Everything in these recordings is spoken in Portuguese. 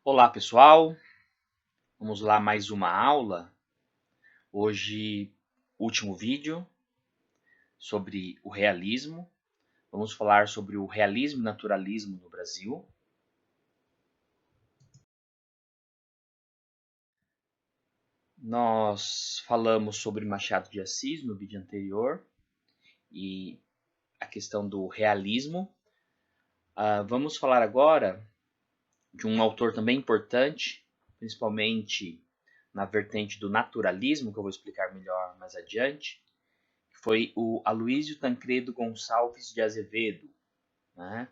Olá, pessoal. Vamos lá mais uma aula. Hoje, último vídeo sobre o realismo. Vamos falar sobre o realismo e naturalismo no Brasil. Nós falamos sobre Machado de Assis no vídeo anterior e a questão do realismo. Vamos falar agora de um autor também importante, principalmente na vertente do naturalismo, que eu vou explicar melhor mais adiante, foi o Aloísio Tancredo Gonçalves de Azevedo, né?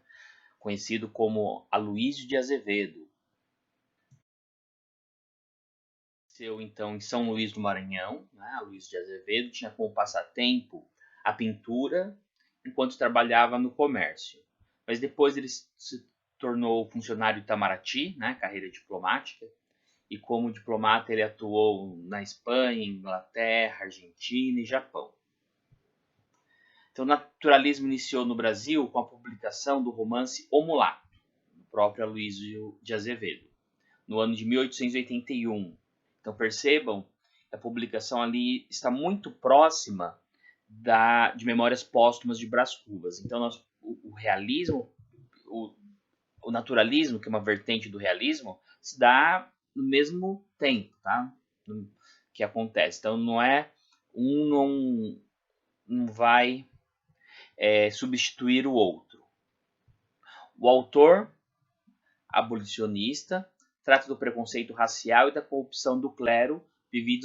Conhecido como Aloísio de Azevedo. Nasceu então em São Luís do Maranhão, né? Aloísio de Azevedo tinha como passatempo a pintura enquanto trabalhava no comércio. Mas depois ele se tornou funcionário de Itamaraty, né? Carreira diplomática, e como diplomata ele atuou na Espanha, Inglaterra, Argentina e Japão. Então, o naturalismo iniciou no Brasil com a publicação do romance O Mulato, do próprio Aloísio de Azevedo, no ano de 1881. Então, percebam que a publicação ali está muito próxima de Memórias Póstumas de Brás Cubas. Então, o realismo, o naturalismo, que é uma vertente do realismo, se dá no mesmo tempo, tá? Que acontece. Então, não vai substituir o outro. O autor abolicionista trata do preconceito racial e da corrupção do clero vividos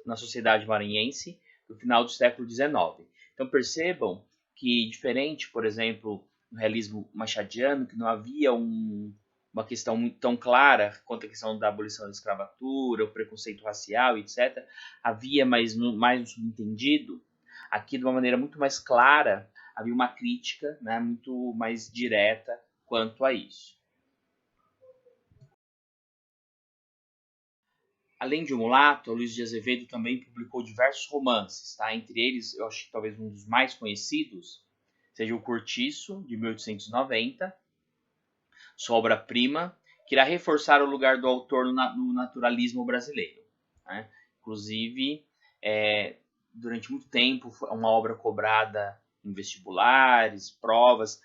na sociedade maranhense no final do século XIX. Então percebam que, diferente, por exemplo, no realismo machadiano, que não havia uma questão muito tão clara quanto a questão da abolição da escravatura, o preconceito racial, etc., havia mais um subentendido. Aqui, de uma maneira muito mais clara, havia uma crítica, né, muito mais direta quanto a isso. Além de O Mulato, Luiz de Azevedo também publicou diversos romances, tá? Entre eles, eu acho que talvez um dos mais conhecidos seja O Cortiço, de 1890, sua obra-prima, que irá reforçar o lugar do autor no naturalismo brasileiro, né? Inclusive, durante muito tempo, foi uma obra cobrada em vestibulares, provas,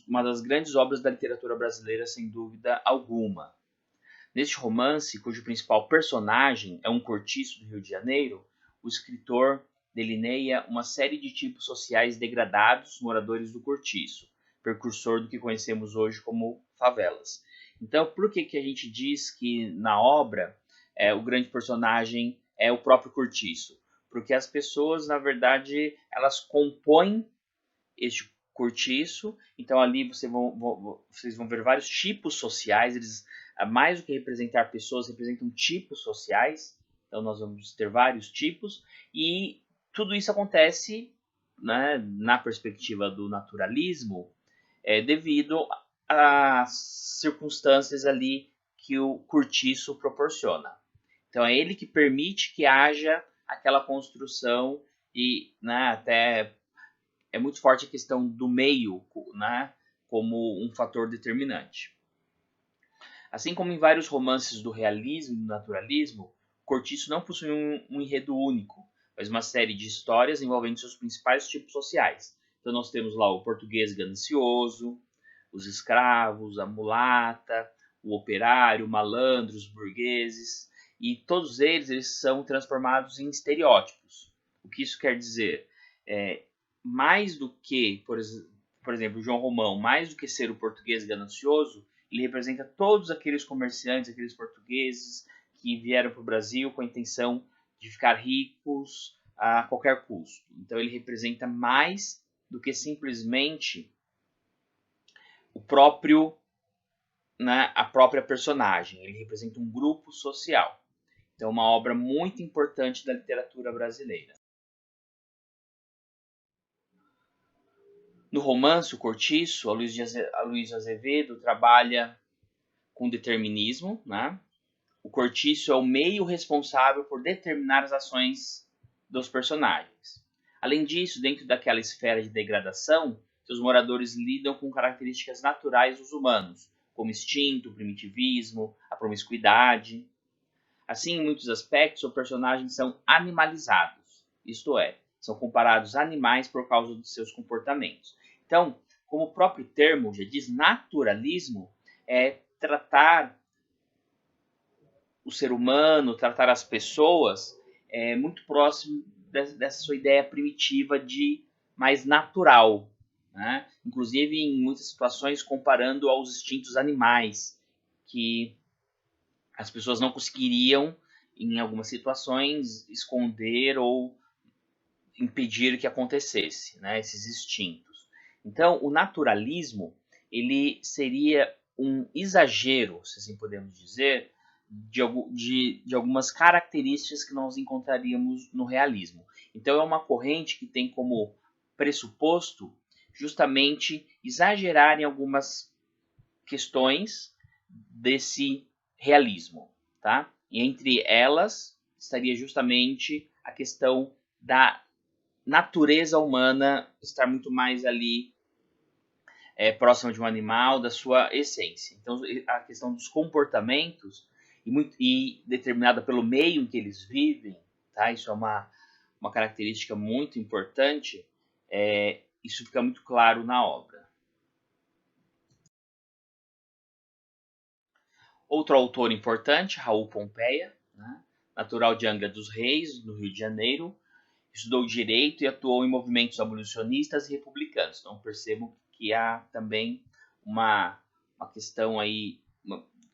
uma das grandes obras da literatura brasileira, sem dúvida alguma. Neste romance, cujo principal personagem é um cortiço do Rio de Janeiro, o escritor delineia uma série de tipos sociais degradados moradores do cortiço, precursor do que conhecemos hoje como favelas. Então, por que a gente diz que na obra o grande personagem é o próprio cortiço? Porque as pessoas, na verdade, elas compõem este cortiço. Então ali vocês vão ver vários tipos sociais. Eles, mais do que representar pessoas, representam tipos sociais. Então nós vamos ter vários tipos. E tudo isso acontece, né, na perspectiva do naturalismo, devido às circunstâncias ali que o cortiço proporciona. Então é ele que permite que haja aquela construção e, né, até é muito forte a questão do meio, né, como um fator determinante. Assim como em vários romances do realismo e do naturalismo, Cortiço não possui um enredo único, mas uma série de histórias envolvendo seus principais tipos sociais. Então nós temos lá o português ganancioso, os escravos, a mulata, o operário, o malandro, os burgueses, e todos eles são transformados em estereótipos. O que isso quer dizer? Mais do que, por exemplo, João Romão, mais do que ser o português ganancioso, ele representa todos aqueles comerciantes, aqueles portugueses que vieram para o Brasil com a intenção de ficar ricos a qualquer custo. Então ele representa mais do que simplesmente o próprio, né, a própria personagem. Ele representa um grupo social. Então é uma obra muito importante da literatura brasileira. No romance O Cortiço, Aloísio Azevedo trabalha com determinismo, né? O cortiço é o meio responsável por determinar as ações dos personagens. Além disso, dentro daquela esfera de degradação, seus moradores lidam com características naturais dos humanos, como instinto, primitivismo, a promiscuidade. Assim, em muitos aspectos, os personagens são animalizados, isto é, são comparados a animais por causa de seus comportamentos. Então, como o próprio termo já diz, naturalismo é tratar o ser humano, tratar as pessoas muito próximo dessa sua ideia primitiva de mais natural, né? Inclusive em muitas situações comparando aos instintos animais, que as pessoas não conseguiriam, em algumas situações, esconder ou impedir que acontecesse, né, esses instintos. Então, o naturalismo ele seria um exagero, se assim podemos dizer, de algumas características que nós encontraríamos no realismo. Então, é uma corrente que tem como pressuposto justamente exagerar em algumas questões desse realismo, tá? E entre elas estaria justamente a questão da natureza humana estar muito mais ali próxima de um animal, da sua essência. Então, a questão dos comportamentos e determinada pelo meio em que eles vivem, tá? Isso é uma característica muito importante. Isso fica muito claro na obra. Outro autor importante, Raul Pompeia, né? Natural de Angra dos Reis, no Rio de Janeiro, estudou direito e atuou em movimentos abolicionistas e republicanos. Então percebo que há também uma questão aí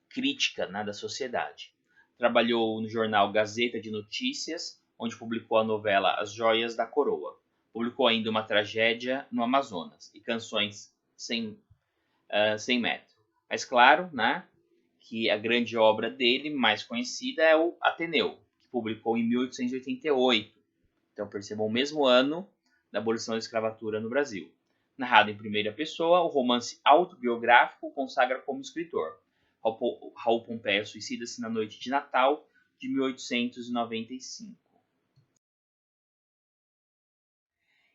crítica, né, da sociedade. Trabalhou no jornal Gazeta de Notícias, onde publicou a novela As Joias da Coroa. Publicou ainda uma tragédia no Amazonas e canções sem metro. Mas claro, né, que a grande obra dele, mais conhecida, é o Ateneu, que publicou em 1888. Então percebam, o mesmo ano da abolição da escravatura no Brasil. Narrado em primeira pessoa, o romance autobiográfico consagra como escritor. Raul Pompeia suicida-se na noite de Natal de 1895.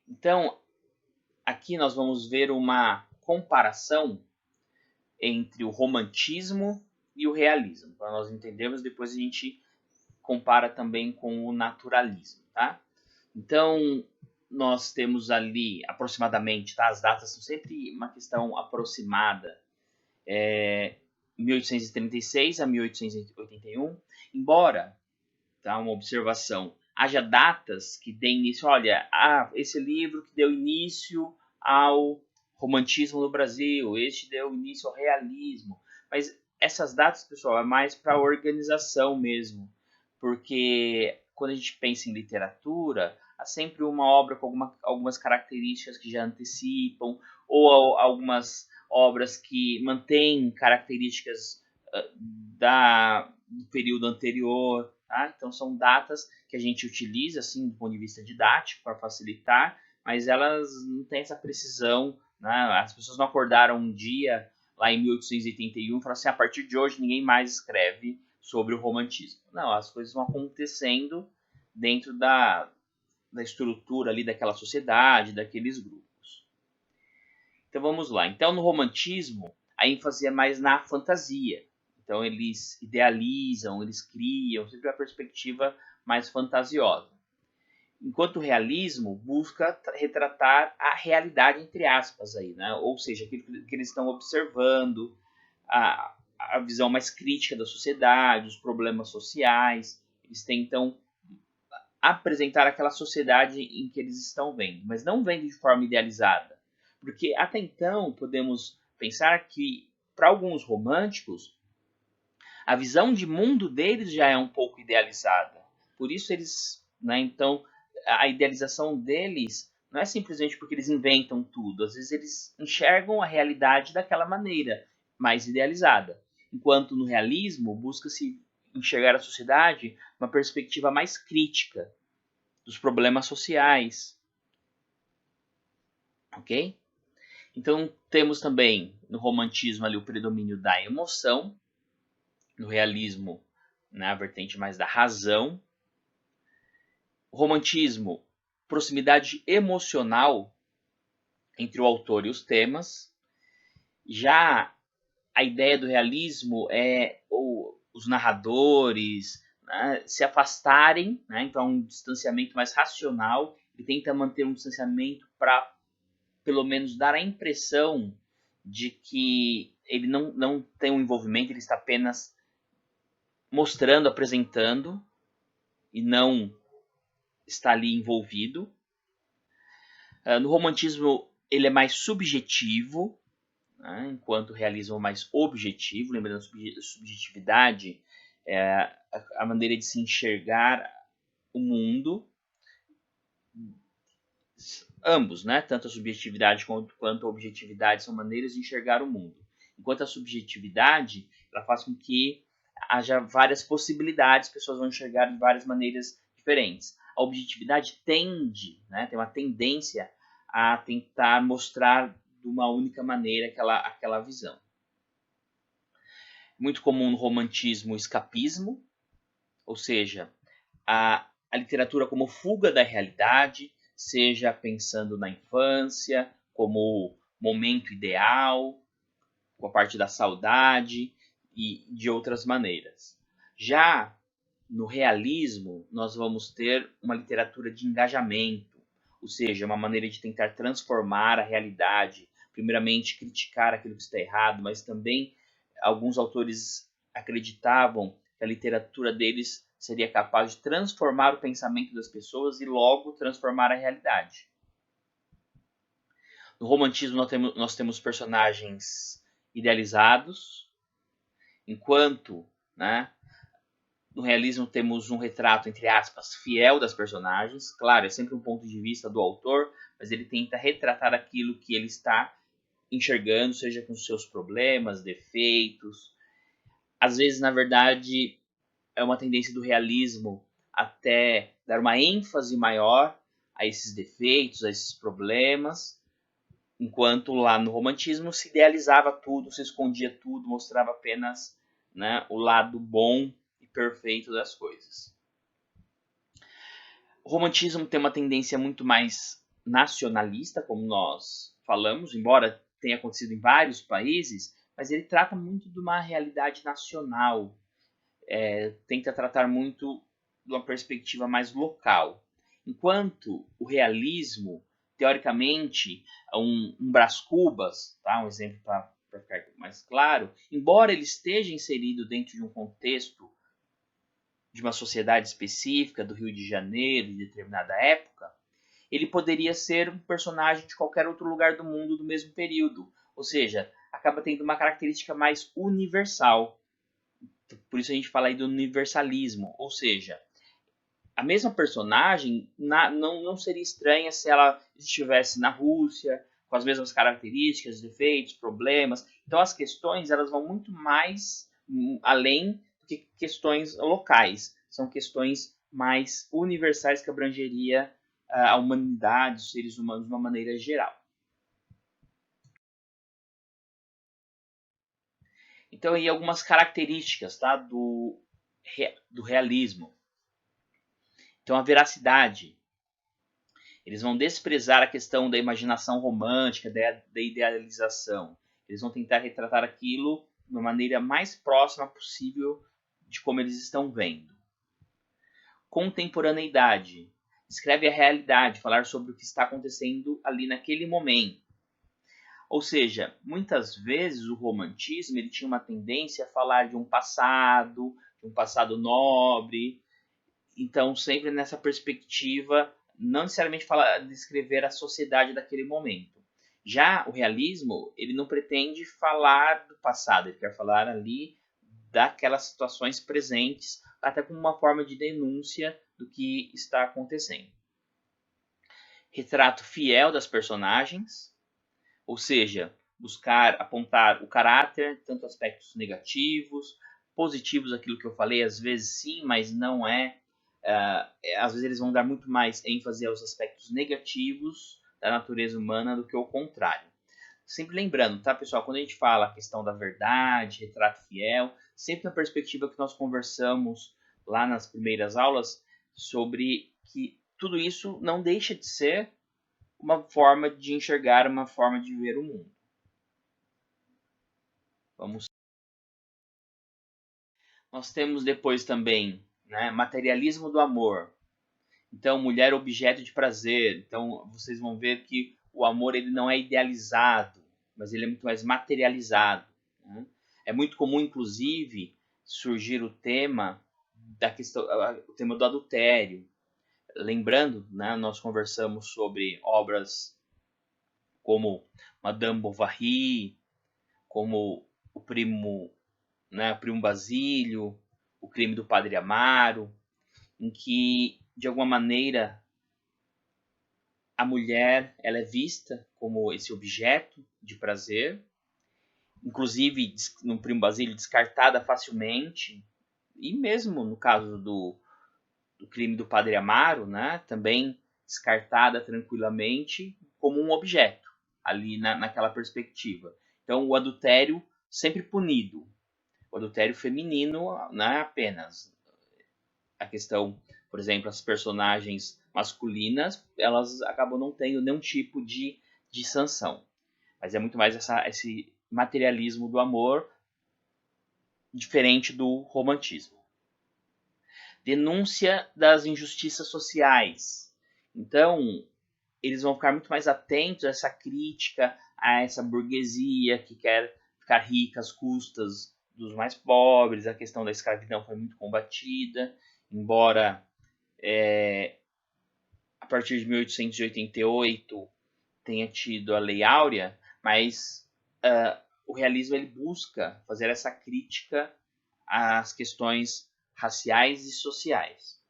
Então, aqui nós vamos ver uma comparação entre o romantismo e o realismo. Para nós entendermos, depois a gente compara também com o naturalismo, tá? Então, nós temos ali aproximadamente, tá? As datas são sempre uma questão aproximada. 1836 a 1881, embora, tá, uma observação, haja datas que deem início, olha, esse livro que deu início ao romantismo no Brasil, este deu início ao realismo, mas essas datas, pessoal, é mais para organização mesmo, porque quando a gente pensa em literatura, há sempre uma obra com algumas características que já antecipam, ou algumas obras que mantêm características do período anterior. Tá? Então são datas que a gente utiliza assim, do ponto de vista didático para facilitar, mas elas não têm essa precisão. Né? As pessoas não acordaram um dia lá em 1881 e falaram assim, a partir de hoje ninguém mais escreve sobre o romantismo. Não, as coisas vão acontecendo dentro da estrutura ali daquela sociedade, daqueles grupos. Então vamos lá. Então no romantismo a ênfase é mais na fantasia. Então eles idealizam, eles criam, sempre a perspectiva mais fantasiosa. Enquanto o realismo busca retratar a realidade entre aspas aí, né? Ou seja, aquilo que eles estão observando, a visão mais crítica da sociedade, os problemas sociais. Eles tentam apresentar aquela sociedade em que eles estão vendo, mas não vendo de forma idealizada. Porque até então podemos pensar que, para alguns românticos, a visão de mundo deles já é um pouco idealizada. Por isso eles, né, então, a idealização deles não é simplesmente porque eles inventam tudo. Às vezes eles enxergam a realidade daquela maneira, mais idealizada. Enquanto no realismo busca-se enxergar a sociedade uma perspectiva mais crítica dos problemas sociais. Ok? Então temos também no romantismo ali o predomínio da emoção, no realismo, né, a vertente mais da razão. O romantismo, proximidade emocional entre o autor e os temas. Já a ideia do realismo é os narradores, né, se afastarem, né, então um distanciamento mais racional. Ele tenta manter um distanciamento para, pelo menos, dar a impressão de que ele não tem um envolvimento, ele está apenas mostrando, apresentando, e não está ali envolvido. No romantismo, ele é mais subjetivo, né, enquanto o realismo é mais objetivo. Lembrando, a subjetividade é a maneira de se enxergar o mundo. Ambos, né? Tanto a subjetividade quanto a objetividade são maneiras de enxergar o mundo. Enquanto a subjetividade, ela faz com que haja várias possibilidades, pessoas vão enxergar de várias maneiras diferentes. A objetividade tende, né, tem uma tendência a tentar mostrar de uma única maneira aquela visão. Muito comum no romantismo o escapismo, ou seja, a literatura como fuga da realidade, seja pensando na infância, como momento ideal, com a parte da saudade e de outras maneiras. Já no realismo, nós vamos ter uma literatura de engajamento, ou seja, uma maneira de tentar transformar a realidade, primeiramente criticar aquilo que está errado, mas também alguns autores acreditavam que a literatura deles seria capaz de transformar o pensamento das pessoas e logo transformar a realidade. No romantismo nós temos personagens idealizados, enquanto, né, no realismo temos um retrato, entre aspas, fiel das personagens. Claro, é sempre um ponto de vista do autor, mas ele tenta retratar aquilo que ele está enxergando, seja com seus problemas, defeitos. Às vezes, na verdade, é uma tendência do realismo até dar uma ênfase maior a esses defeitos, a esses problemas, enquanto lá no romantismo se idealizava tudo, se escondia tudo, mostrava apenas, né, o lado bom e perfeito das coisas. O romantismo tem uma tendência muito mais nacionalista, como nós falamos, embora tenha acontecido em vários países, mas ele trata muito de uma realidade nacional, tenta tratar muito de uma perspectiva mais local. Enquanto o realismo, teoricamente, um Brás Cubas, tá? Um exemplo para ficar mais claro, embora ele esteja inserido dentro de um contexto de uma sociedade específica, do Rio de Janeiro, de determinada época, ele poderia ser um personagem de qualquer outro lugar do mundo do mesmo período. Ou seja, acaba tendo uma característica mais universal. Por isso a gente fala aí do universalismo, ou seja, a mesma personagem não seria estranha se ela estivesse na Rússia, com as mesmas características, defeitos, problemas. Então as questões elas vão muito mais além do que questões locais. São questões mais universais que abrangeria a humanidade, os seres humanos de uma maneira geral. Então aí algumas características, tá, do realismo. Então a veracidade. Eles vão desprezar a questão da imaginação romântica, da idealização. Eles vão tentar retratar aquilo de uma maneira mais próxima possível de como eles estão vendo. Contemporaneidade. Descreve a realidade, falar sobre o que está acontecendo ali naquele momento. Ou seja, muitas vezes o romantismo ele tinha uma tendência a falar de um passado nobre. Então, sempre nessa perspectiva, não necessariamente descrever a sociedade daquele momento. Já o realismo, ele não pretende falar do passado, ele quer falar ali daquelas situações presentes, até como uma forma de denúncia do que está acontecendo. Retrato fiel das personagens, ou seja, buscar apontar o caráter, tanto aspectos negativos, positivos, aquilo que eu falei, às vezes sim, mas não é. Às vezes eles vão dar muito mais ênfase aos aspectos negativos da natureza humana do que o contrário. Sempre lembrando, tá, pessoal, quando a gente fala a questão da verdade, retrato fiel, sempre na perspectiva que nós conversamos lá nas primeiras aulas, sobre que tudo isso não deixa de ser uma forma de enxergar, uma forma de ver o mundo. Vamos. Nós temos depois também, né, materialismo do amor. Então, mulher objeto de prazer. Então, vocês vão ver que o amor ele não é idealizado, mas ele é muito mais materializado. Né? É muito comum, inclusive, surgir o tema da questão, o tema do adultério. Lembrando, né, nós conversamos sobre obras como Madame Bovary, como o Primo Basílio, o Crime do Padre Amaro, em que, de alguma maneira, a mulher ela é vista como esse objeto de prazer, inclusive no Primo Basílio descartada facilmente, e mesmo no caso do Crime do Padre Amaro, né, também descartada tranquilamente como um objeto ali naquela perspectiva. Então o adultério sempre punido, o adultério feminino não é apenas a questão, por exemplo, as personagens masculinas, elas acabam não tendo nenhum tipo de sanção. Mas é muito mais esse materialismo do amor, diferente do romantismo. Denúncia das injustiças sociais. Então, eles vão ficar muito mais atentos a essa crítica, a essa burguesia que quer ficar rica às custas dos mais pobres. A questão da escravidão foi muito combatida, embora a partir de 1888 tenha tido a Lei Áurea, mas o realismo ele busca fazer essa crítica às questões raciais e sociais.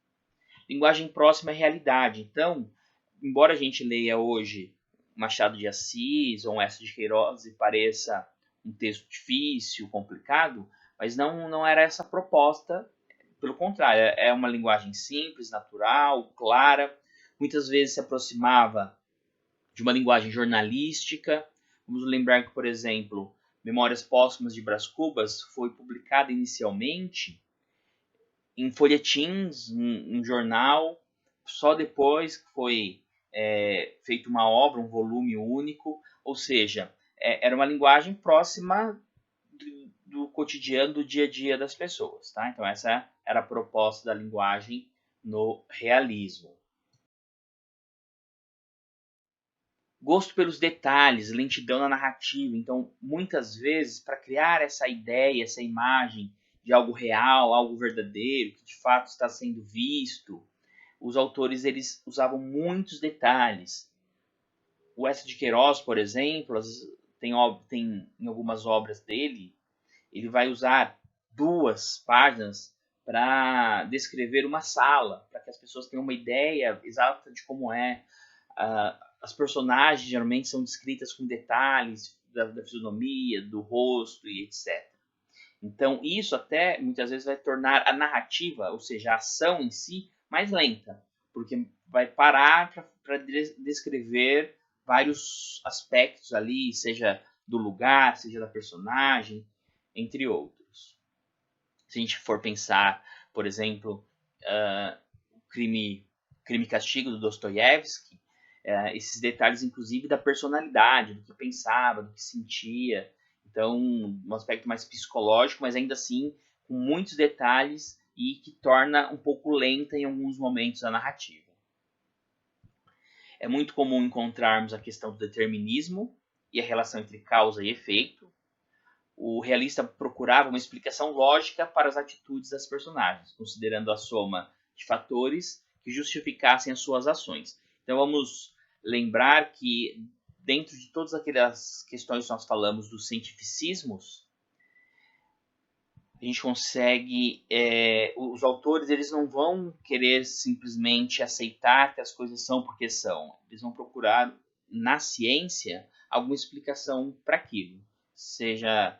Linguagem próxima à realidade. Então, embora a gente leia hoje Machado de Assis ou um Enéas de Queiroz e pareça um texto difícil, complicado, mas não era essa a proposta. Pelo contrário, é uma linguagem simples, natural, clara. Muitas vezes se aproximava de uma linguagem jornalística. Vamos lembrar que, por exemplo, Memórias Póstumas de Brás Cubas foi publicada inicialmente em folhetins, um jornal, só depois que foi feita uma obra, um volume único, ou seja, era uma linguagem próxima do cotidiano, do dia a dia das pessoas. Tá? Então essa era a proposta da linguagem no realismo. Gosto pelos detalhes, lentidão na narrativa. Então, muitas vezes, para criar essa ideia, essa imagem de algo real, algo verdadeiro, que de fato está sendo visto, os autores eles usavam muitos detalhes. O Enéas de Queiroz, por exemplo, tem em algumas obras dele, ele vai usar 2 páginas para descrever uma sala, para que as pessoas tenham uma ideia exata de como é. As personagens geralmente são descritas com detalhes da fisionomia, do rosto e etc. Então, isso até muitas vezes vai tornar a narrativa, ou seja, a ação em si, mais lenta, porque vai parar para descrever vários aspectos ali, seja do lugar, seja da personagem, entre outros. Se a gente for pensar, por exemplo, o Crime e Castigo do Dostoiévski, esses detalhes, inclusive, da personalidade, do que pensava, do que sentia. Então, um aspecto mais psicológico, mas ainda assim com muitos detalhes e que torna um pouco lenta em alguns momentos a narrativa. É muito comum encontrarmos a questão do determinismo e a relação entre causa e efeito. O realista procurava uma explicação lógica para as atitudes das personagens, considerando a soma de fatores que justificassem as suas ações. Então vamos lembrar que dentro de todas aquelas questões que nós falamos dos cientificismos, a gente consegue, os autores eles não vão querer simplesmente aceitar que as coisas são porque são. Eles vão procurar na ciência alguma explicação para aquilo, seja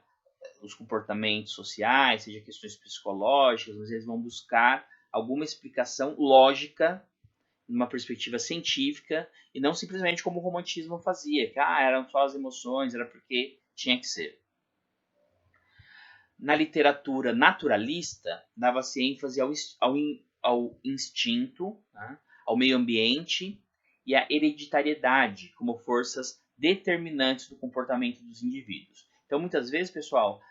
os comportamentos sociais, seja questões psicológicas, mas eles vão buscar alguma explicação lógica numa perspectiva científica e não simplesmente como o romantismo fazia, que eram só as emoções, era porque tinha que ser. Na literatura naturalista, dava-se ênfase ao instinto, né, ao meio ambiente e à hereditariedade como forças determinantes do comportamento dos indivíduos. Então, muitas vezes, pessoal,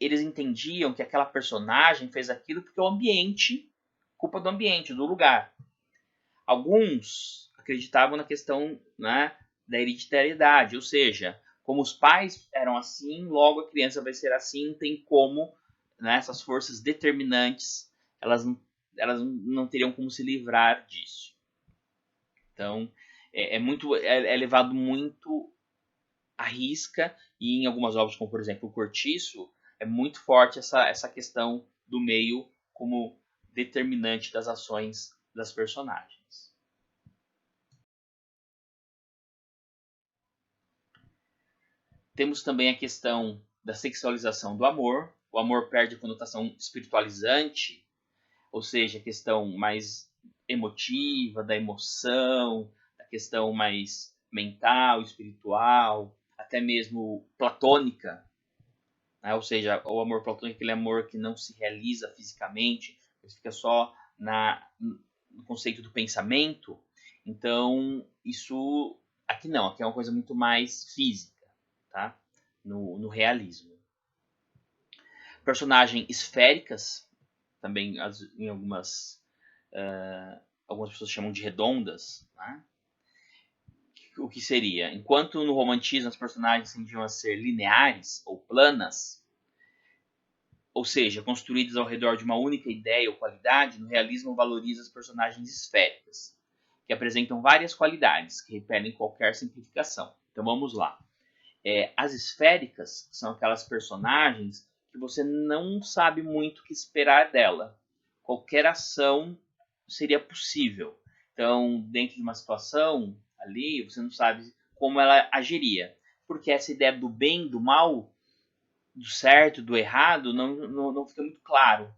eles entendiam que aquela personagem fez aquilo porque o ambiente, culpa do ambiente, do lugar. Alguns acreditavam na questão, né, da hereditariedade, ou seja, como os pais eram assim, logo a criança vai ser assim, não tem como, né, essas forças determinantes, elas não teriam como se livrar disso. Então, é levado muito à risca, e em algumas obras, como por exemplo o Cortiço, é muito forte essa questão do meio como determinante das ações das personagens. Temos também a questão da sexualização do amor. O amor perde a conotação espiritualizante, ou seja, a questão mais emotiva, da emoção, a questão mais mental, espiritual, até mesmo platônica, né? Ou seja, o amor platônico é aquele amor que não se realiza fisicamente, mas fica só no conceito do pensamento. Então, isso aqui não, aqui é uma coisa muito mais física, tá? No realismo. Personagens esféricas, também em algumas pessoas chamam de redondas, né? O que seria? Enquanto no romantismo as personagens tendiam a ser lineares ou planas, ou seja, construídas ao redor de uma única ideia ou qualidade, no realismo valoriza as personagens esféricas, que apresentam várias qualidades, que repelem qualquer simplificação. Então vamos lá. As esféricas são aquelas personagens que você não sabe muito o que esperar dela. Qualquer ação seria possível. Então, dentro de uma situação ali, você não sabe como ela agiria. Porque essa ideia do bem, do mal, do certo, do errado, não fica muito claro.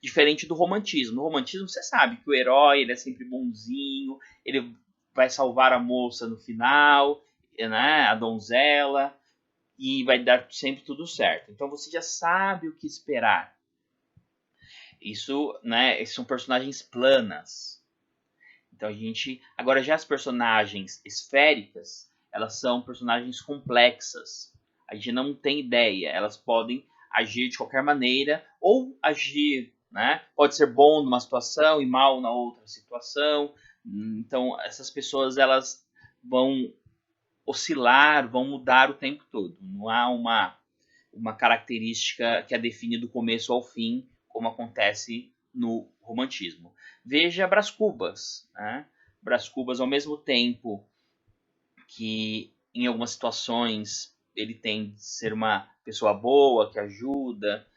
Diferente do romantismo. No romantismo, você sabe que o herói ele é sempre bonzinho, ele vai salvar a moça no final, né, a donzela, e vai dar sempre tudo certo. Então você já sabe o que esperar. Isso, né, são personagens planas. Então a gente, agora já as personagens esféricas, elas são personagens complexas. A gente não tem ideia, elas podem agir de qualquer maneira ou agir, né? Pode ser bom numa situação e mal na outra situação. Então essas pessoas elas vão oscilar, vão mudar o tempo todo. Não há uma característica que a define do começo ao fim, como acontece no romantismo. Veja Brás Cubas. Né? Brás Cubas, ao mesmo tempo que em algumas situações ele tem de ser uma pessoa boa, que ajuda,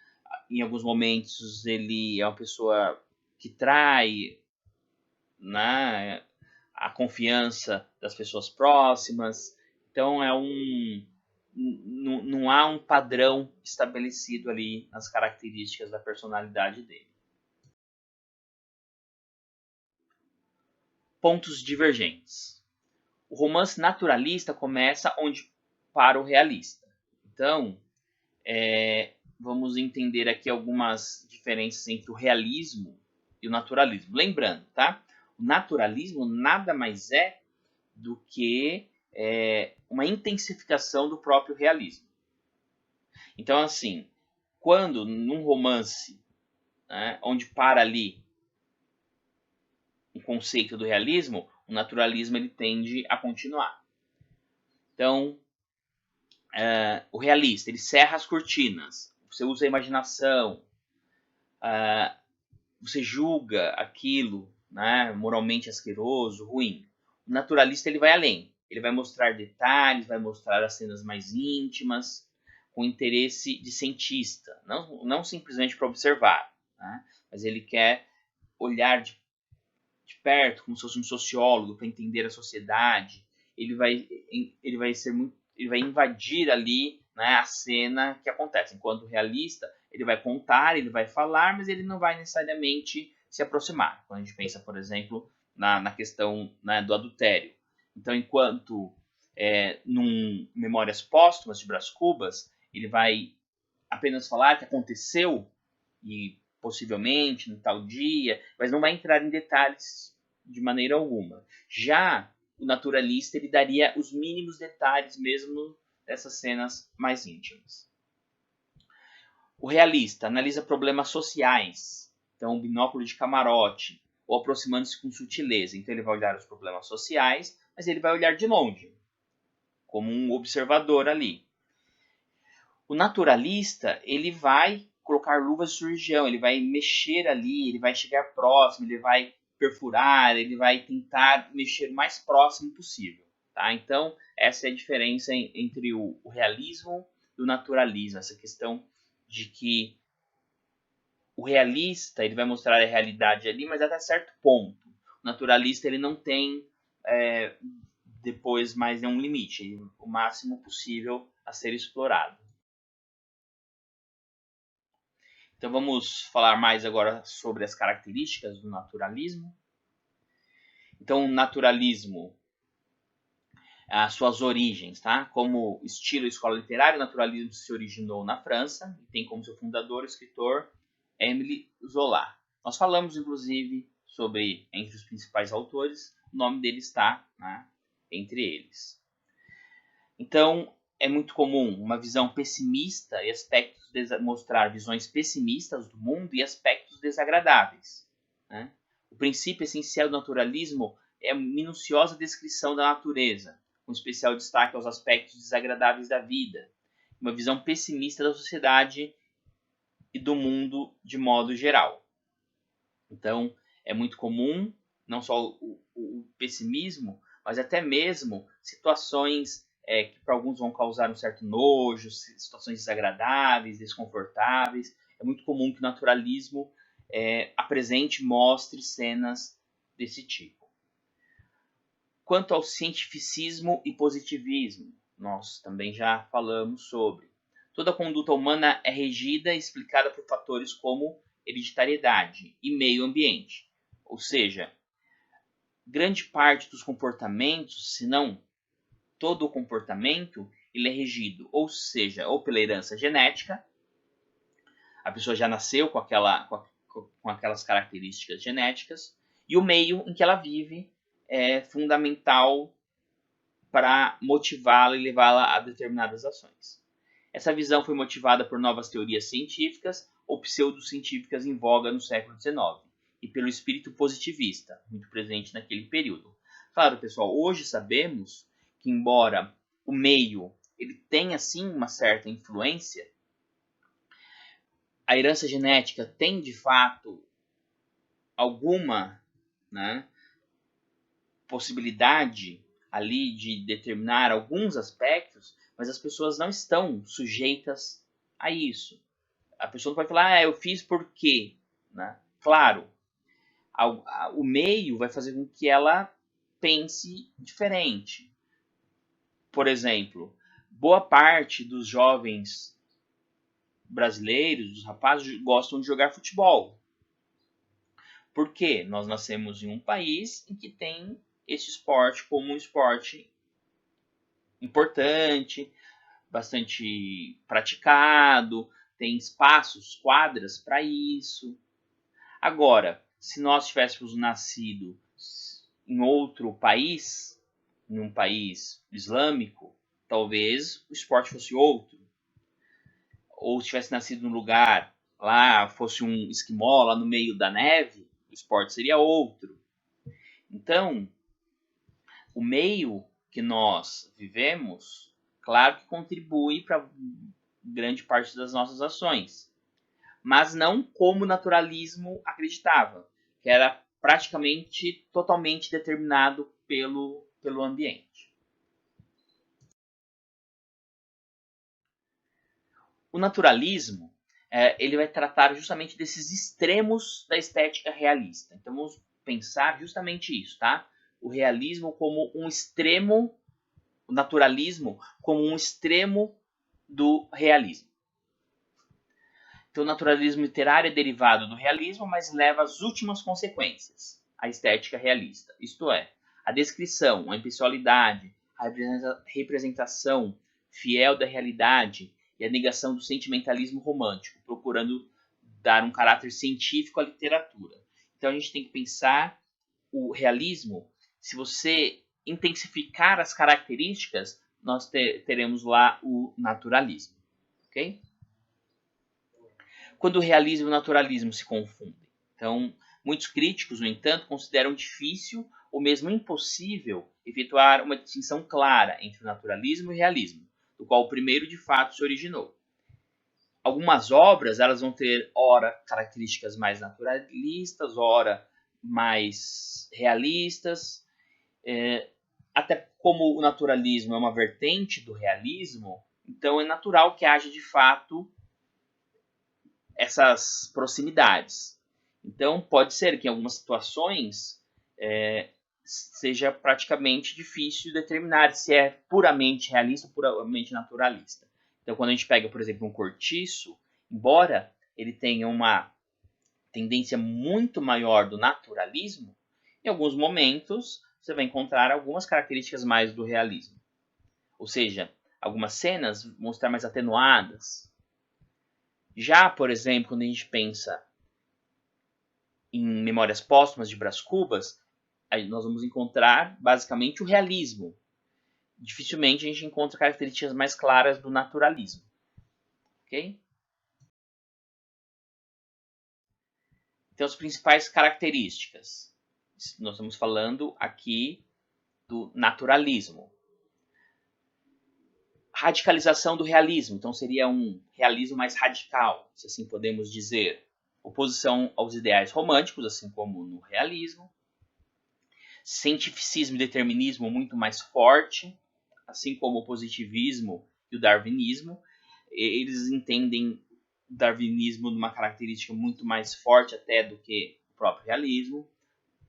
em alguns momentos ele é uma pessoa que trai, né, a confiança das pessoas próximas. Então não há um padrão estabelecido ali nas características da personalidade dele. Pontos divergentes. O romance naturalista começa onde para o realista. Então, vamos entender aqui algumas diferenças entre o realismo e o naturalismo. Lembrando, tá? O naturalismo nada mais é do que uma intensificação do próprio realismo. Então, assim, quando num romance, né, onde para ali o conceito do realismo, o naturalismo ele tende a continuar. Então, o realista, ele cerra as cortinas, você usa a imaginação, você julga aquilo, né, moralmente asqueroso, ruim. O naturalista ele vai além, ele vai mostrar detalhes, vai mostrar as cenas mais íntimas, com interesse de cientista, não simplesmente para observar, né, mas ele quer olhar de perto, como se fosse um sociólogo, para entender a sociedade. Ele vai invadir ali, né, a cena que acontece. Enquanto o realista, ele vai contar, ele vai falar, mas ele não vai necessariamente se aproximar. Quando a gente pensa, por exemplo, na questão, né, do adultério. Então, enquanto num Memórias Póstumas de Brás Cubas, ele vai apenas falar que aconteceu e possivelmente no tal dia, mas não vai entrar em detalhes de maneira alguma. Já o naturalista ele daria os mínimos detalhes mesmo dessas cenas mais íntimas. O realista analisa problemas sociais, então um binóculo de camarote, ou aproximando-se com sutileza. Então ele vai olhar os problemas sociais, mas ele vai olhar de longe, como um observador ali. O naturalista, ele vai colocar luvas de cirurgião, ele vai mexer ali, ele vai chegar próximo, ele vai perfurar, ele vai tentar mexer o mais próximo possível. Tá? Então, essa é a diferença entre o realismo e o naturalismo, essa questão de que o realista ele vai mostrar a realidade ali, mas até certo ponto. O naturalista ele não tem depois mais nenhum limite, o máximo possível a ser explorado. Então vamos falar mais agora sobre as características do naturalismo. Então o naturalismo, as suas origens, tá? Como estilo e escola literária, o naturalismo se originou na França e tem como seu fundador o escritor Émile Zola. Nós falamos, inclusive, sobre, entre os principais autores, o nome dele está, né, entre eles. Então, é muito comum uma visão pessimista e aspectos mostrar visões pessimistas do mundo e aspectos desagradáveis. Né? O princípio essencial do naturalismo é a minuciosa descrição da natureza, com especial destaque aos aspectos desagradáveis da vida, uma visão pessimista da sociedade e do mundo de modo geral. Então, é muito comum não só o pessimismo, mas até mesmo situações que para alguns vão causar um certo nojo, situações desagradáveis, desconfortáveis. É muito comum que o naturalismo apresente, mostre cenas desse tipo. Quanto ao cientificismo e positivismo, nós também já falamos sobre. Toda conduta humana é regida e explicada por fatores como hereditariedade e meio ambiente. Ou seja, grande parte dos comportamentos, se não todo o comportamento, ele é regido, ou seja, ou pela herança genética, a pessoa já nasceu com aquelas características genéticas, e o meio em que ela vive é fundamental para motivá-la e levá-la a determinadas ações. Essa visão foi motivada por novas teorias científicas ou pseudocientíficas em voga no século XIX e pelo espírito positivista, muito presente naquele período. Claro, pessoal, hoje sabemos que, embora o meio ele tenha sim uma certa influência, a herança genética tem de fato alguma, né, possibilidade ali de determinar alguns aspectos, mas as pessoas não estão sujeitas a isso. A pessoa não pode falar, eu fiz por quê? Né? Claro, o meio vai fazer com que ela pense diferente. Por exemplo, boa parte dos jovens brasileiros, dos rapazes, gostam de jogar futebol. Por quê? Nós nascemos em um país em que tem esse esporte como um esporte importante, bastante praticado, tem espaços, quadras para isso. Agora, se nós tivéssemos nascido em outro país, em um país islâmico, talvez o esporte fosse outro. Ou se tivesse nascido num lugar lá, fosse um esquimó lá no meio da neve, o esporte seria outro. Então, o meio que nós vivemos, claro que contribui para grande parte das nossas ações, mas não como o naturalismo acreditava, que era praticamente totalmente determinado pelo ambiente. O naturalismo ele vai tratar justamente desses extremos da estética realista. Então vamos pensar justamente isso, tá? O realismo como um extremo, o naturalismo como um extremo do realismo. Então o naturalismo literário é derivado do realismo, mas leva às últimas consequências, a estética realista. Isto é, a descrição, a impessoalidade, a representação fiel da realidade e a negação do sentimentalismo romântico, procurando dar um caráter científico à literatura. Então a gente tem que pensar o realismo, se você intensificar as características, nós teremos lá o naturalismo. Ok? quando o realismo e o naturalismo se confundem. Então, muitos críticos, no entanto, consideram difícil ou mesmo impossível efetuar uma distinção clara entre o naturalismo e o realismo, do qual o primeiro de fato se originou. Algumas obras elas vão ter, ora, características mais naturalistas, ora, mais realistas. Até como o naturalismo é uma vertente do realismo, então é natural que haja de fato essas proximidades. Então pode ser que em algumas situações seja praticamente difícil determinar se é puramente realista ou puramente naturalista. Então quando a gente pega, por exemplo, um cortiço, embora ele tenha uma tendência muito maior do naturalismo, em alguns momentos você vai encontrar algumas características mais do realismo. Ou seja, algumas cenas vão estar mais atenuadas. Já, por exemplo, quando a gente pensa em Memórias Póstumas de Brás Cubas, aí nós vamos encontrar basicamente o realismo. Dificilmente a gente encontra características mais claras do naturalismo. Ok? Então, as principais características. Nós estamos falando aqui do naturalismo. Radicalização do realismo. Então, seria um realismo mais radical, se assim podemos dizer. Oposição aos ideais românticos, assim como no realismo. Cientificismo e determinismo muito mais forte, assim como o positivismo e o darwinismo. Eles entendem o darwinismo numa característica muito mais forte até do que o próprio realismo.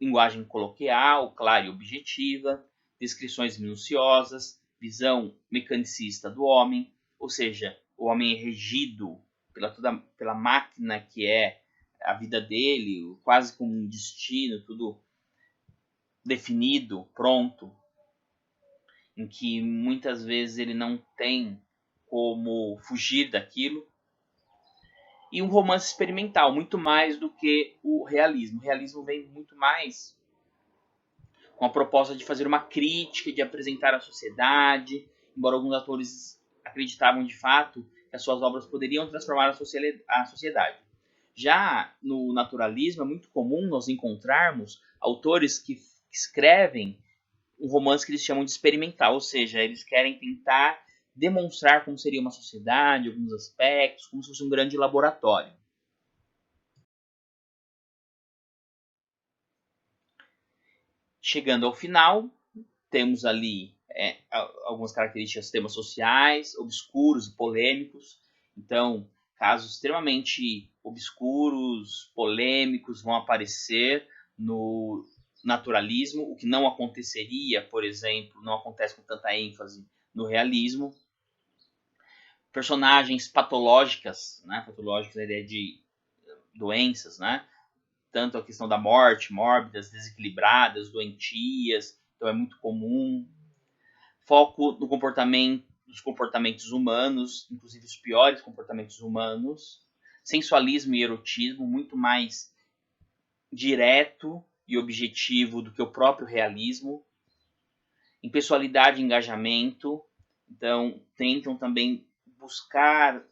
Linguagem coloquial, clara e objetiva, descrições minuciosas, visão mecanicista do homem, ou seja, o homem é regido pela máquina que é a vida dele, quase como um destino, tudo definido, pronto, em que muitas vezes ele não tem como fugir daquilo. E um romance experimental, muito mais do que o realismo. O realismo vem muito mais com a proposta de fazer uma crítica, de apresentar a sociedade, embora alguns autores acreditavam de fato que as suas obras poderiam transformar a sociedade. Já no naturalismo é muito comum nós encontrarmos autores que escrevem um romance que eles chamam de experimental, ou seja, eles querem tentar demonstrar como seria uma sociedade, alguns aspectos, como se fosse um grande laboratório. Chegando ao final, temos ali algumas características, temas sociais, obscuros e polêmicos. Então, casos extremamente obscuros, polêmicos vão aparecer no naturalismo, o que não aconteceria, por exemplo, não acontece com tanta ênfase no realismo. Personagens patológicas, né? Patológicas, a ideia de doenças, né? Tanto a questão da morte, mórbidas, desequilibradas, doentias, então é muito comum. Foco no comportamento, dos comportamentos humanos, inclusive os piores comportamentos humanos. Sensualismo e erotismo, muito mais direto e objetivo do que o próprio realismo. Impessoalidade e engajamento, então tentam também buscar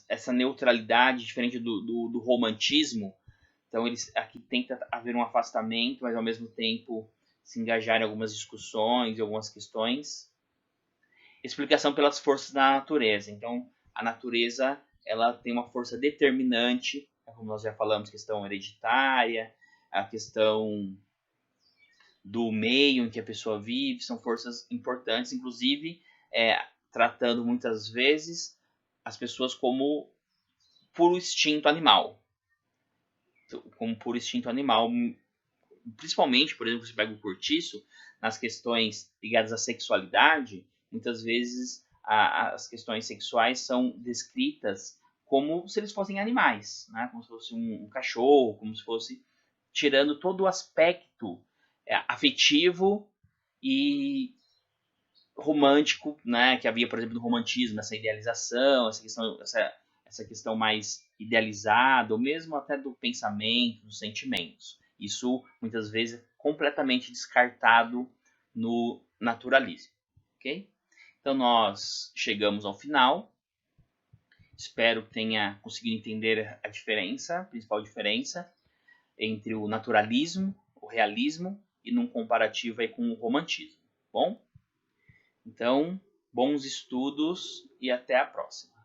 essa neutralidade diferente do romantismo. Então eles aqui tenta haver um afastamento, mas ao mesmo tempo se engajar em algumas discussões e algumas questões. Explicação pelas forças da natureza. Então a natureza ela tem uma força determinante, como nós já falamos, questão hereditária, a questão do meio em que a pessoa vive, são forças importantes, inclusive tratando muitas vezes as pessoas como puro instinto animal. Como puro instinto animal, principalmente, por exemplo, você pega o cortiço, nas questões ligadas à sexualidade, muitas vezes as questões sexuais são descritas como se eles fossem animais, né? Como se fosse um cachorro, como se fosse tirando todo o aspecto afetivo e romântico, né, que havia, por exemplo, no romantismo, essa idealização, essa questão mais idealizada, ou mesmo até do pensamento, dos sentimentos. Isso, muitas vezes, é completamente descartado no naturalismo. Okay? Então, nós chegamos ao final. Espero que tenha conseguido entender a diferença, a principal diferença entre o naturalismo, o realismo e num comparativo aí com o romantismo. Bom? Então, bons estudos e até a próxima.